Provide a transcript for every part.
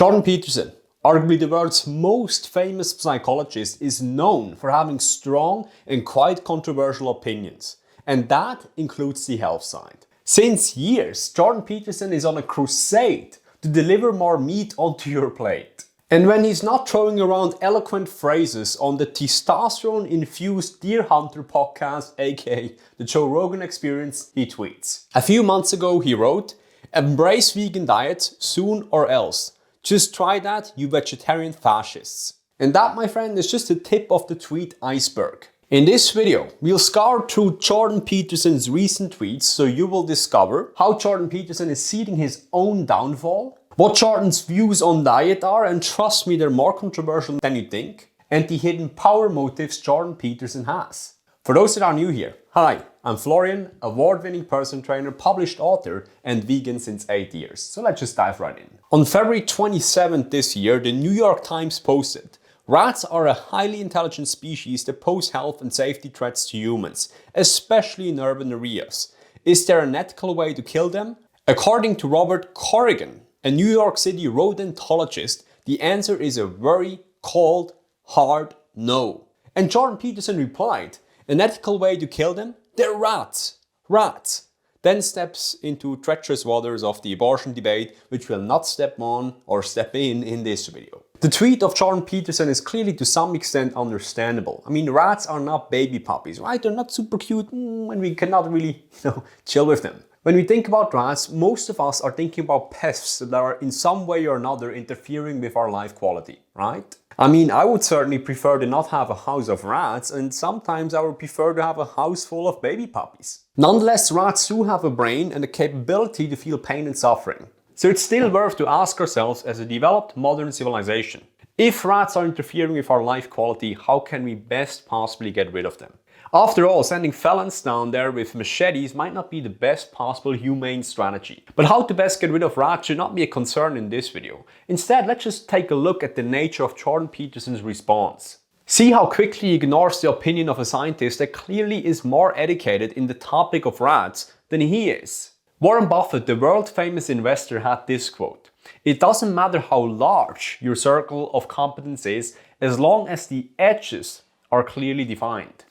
Jordan Peterson, arguably the world's most famous psychologist, is known for having strong and quite controversial opinions. And that includes the health side. Since years, Jordan Peterson is on a crusade to deliver more meat onto your plate. And when he's not throwing around eloquent phrases on the testosterone infused Deer Hunter podcast, aka the Joe Rogan Experience, he tweets. A few months ago he wrote, "Embrace vegan diets soon or else. Just try that, you vegetarian fascists." And that, my friend, is just the tip of the tweet iceberg. In this video, we'll scour through Jordan Peterson's recent tweets so you will discover how Jordan Peterson is seeding his own downfall, what Jordan's views on diet are, and trust me, they're more controversial than you think, and the hidden power motives Jordan Peterson has. For those that are new here, hi, I'm Florian, award-winning personal trainer, published author, and vegan since 8 years. So let's just dive right in. On February 27th this year, the New York Times posted, "Rats are a highly intelligent species that pose health and safety threats to humans, especially in urban areas. Is there an ethical way to kill them?" According to Robert Corrigan, a New York City rodentologist, the answer is a very cold, hard no. And Jordan Peterson replied, "An ethical way to kill them? They're rats. Rats." Then steps into treacherous waters of the abortion debate, which we'll not step on or step in this video. The tweet of Jordan Peterson is clearly to some extent understandable. I mean, rats are not baby puppies, right? They're not super cute and we cannot really, chill with them. When we think about rats, most of us are thinking about pests that are in some way or another interfering with our life quality, right? I mean, I would certainly prefer to not have a house of rats, and sometimes I would prefer to have a house full of baby puppies. Nonetheless, rats do have a brain and the capability to feel pain and suffering. So it's still worth to ask ourselves, as a developed modern civilization, if rats are interfering with our life quality, how can we best possibly get rid of them? After all, sending felons down there with machetes might not be the best possible humane strategy. But how to best get rid of rats should not be a concern in this video. Instead, let's just take a look at the nature of Jordan Peterson's response. See how quickly he ignores the opinion of a scientist that clearly is more educated in the topic of rats than he is. Warren Buffett, the world-famous investor, had this quote, "It doesn't matter how large your circle of competence is, as long as the edges are clearly defined."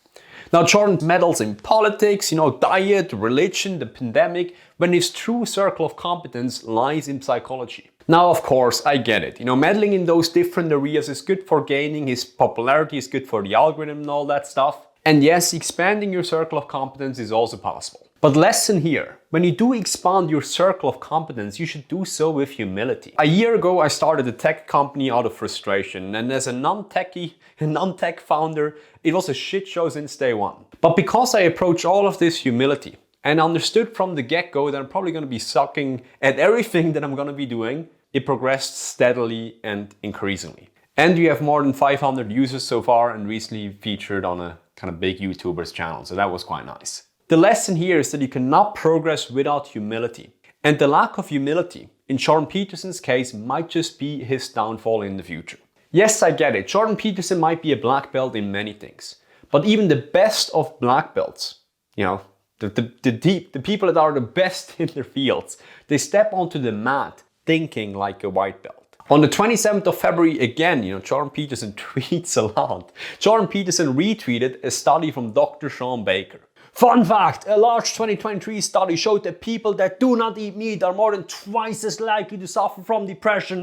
Now, Jordan meddles in politics, diet, religion, the pandemic, when his true circle of competence lies in psychology. Now, of course, I get it. Meddling in those different areas is good for gaining his popularity, is good for the algorithm and all that stuff. And yes, expanding your circle of competence is also possible. But lesson here, when you do expand your circle of competence, you should do so with humility. A year ago, I started a tech company out of frustration, and as a non-tech founder, it was a shit show since day one. But because I approached all of this humility and understood from the get-go that I'm probably going to be sucking at everything that I'm going to be doing, it progressed steadily and increasingly. And we have more than 500 users so far and recently featured on a kind of big YouTuber's channel, so that was quite nice. The lesson here is that you cannot progress without humility. And the lack of humility, in Jordan Peterson's case, might just be his downfall in the future. Yes, I get it. Jordan Peterson might be a black belt in many things. But even the best of black belts, the people that are the best in their fields, they step onto the mat thinking like a white belt. On the 27th of February, again, Jordan Peterson tweets a lot. Jordan Peterson retweeted a study from Dr. Sean Baker. "Fun fact, a large 2023 study showed that people that do not eat meat are more than twice as likely to suffer from depression."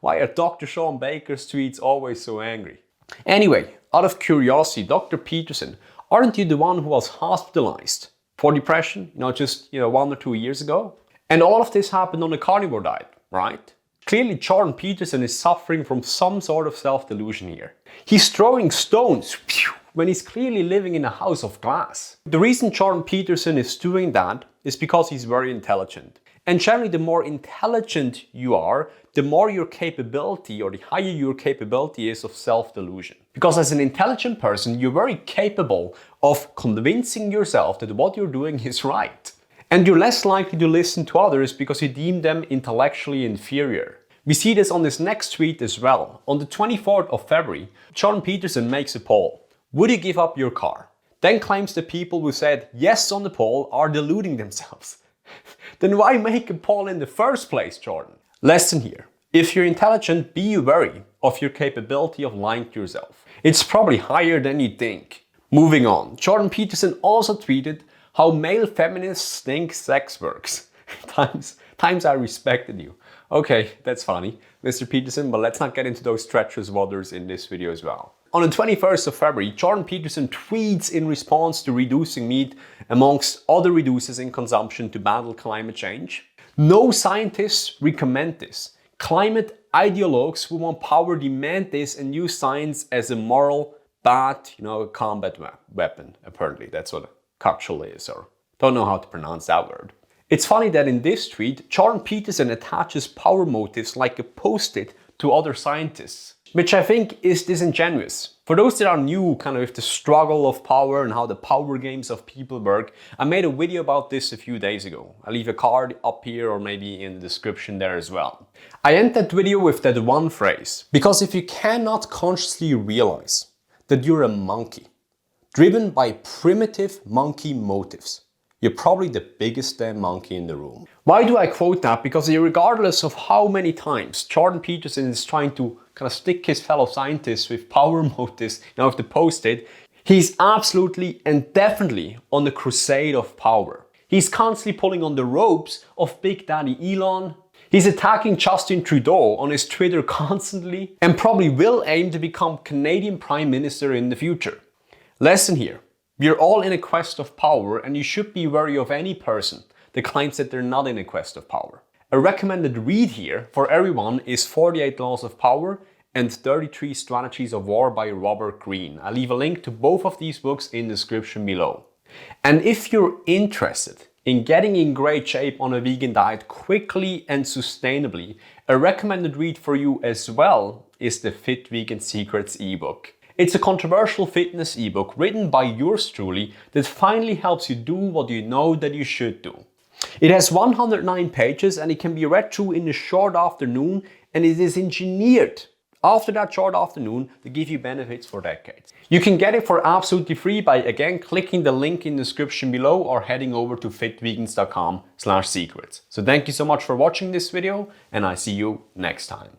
Why are Dr. Sean Baker's tweets always so angry? Anyway, out of curiosity, Dr. Peterson, aren't you the one who was hospitalized for depression, just 1 or 2 years ago? And all of this happened on a carnivore diet, right? Clearly, Jordan Peterson is suffering from some sort of self-delusion here. He's throwing stones when he's clearly living in a house of glass. The reason Jordan Peterson is doing that is because he's very intelligent. And generally, the more intelligent you are, the more your capability or the higher your capability is of self-delusion. Because as an intelligent person, you're very capable of convincing yourself that what you're doing is right. And you're less likely to listen to others because you deem them intellectually inferior. We see this on this next tweet as well. On the 24th of February, Jordan Peterson makes a poll. Would you give up your car? Then claims the people who said yes on the poll are deluding themselves. Then why make a poll in the first place, Jordan? Lesson here. If you're intelligent, be wary of your capability of lying to yourself. It's probably higher than you think. Moving on, Jordan Peterson also tweeted how male feminists think sex works. Times I respected you. Okay, that's funny, Mr. Peterson, but let's not get into those treacherous waters in this video as well. On the 21st of February, Jordan Peterson tweets in response to reducing meat, amongst other reduces in consumption to battle climate change. No scientists recommend this. Climate ideologues who want power demand this and use science as a moral, bad, combat weapon. Apparently, that's what a coccyl is, or don't know how to pronounce that word. It's funny that in this tweet, Jordan Peterson attaches power motives like a post-it to other scientists, which I think is disingenuous. For those that are new with the struggle of power and how the power games of people work, I made a video about this a few days ago. I'll leave a card up here or maybe in the description there as well. I end that video with that one phrase, because if you cannot consciously realize that you're a monkey, driven by primitive monkey motives, you're probably the biggest damn monkey in the room. Why do I quote that? Because regardless of how many times Jordan Peterson is trying to stick his fellow scientists with power motives, with the post-it, he's absolutely and definitely on the crusade of power. He's constantly pulling on the ropes of Big Daddy Elon. He's attacking Justin Trudeau on his Twitter constantly and probably will aim to become Canadian Prime Minister in the future. Lesson here. We're all in a quest of power, and you should be wary of any person that claims that they're not in a quest of power. A recommended read here for everyone is 48 Laws of Power and 33 Strategies of War by Robert Corrigan. I'll leave a link to both of these books in the description below. And if you're interested in getting in great shape on a vegan diet quickly and sustainably, a recommended read for you as well is the Fit Vegan Secrets ebook. It's a controversial fitness ebook written by yours truly that finally helps you do what you know that you should do. It has 109 pages and it can be read through in a short afternoon, and it is engineered after that short afternoon to give you benefits for decades. You can get it for absolutely free by again clicking the link in the description below or heading over to fitvegans.com/secrets. So thank you so much for watching this video, and I see you next time.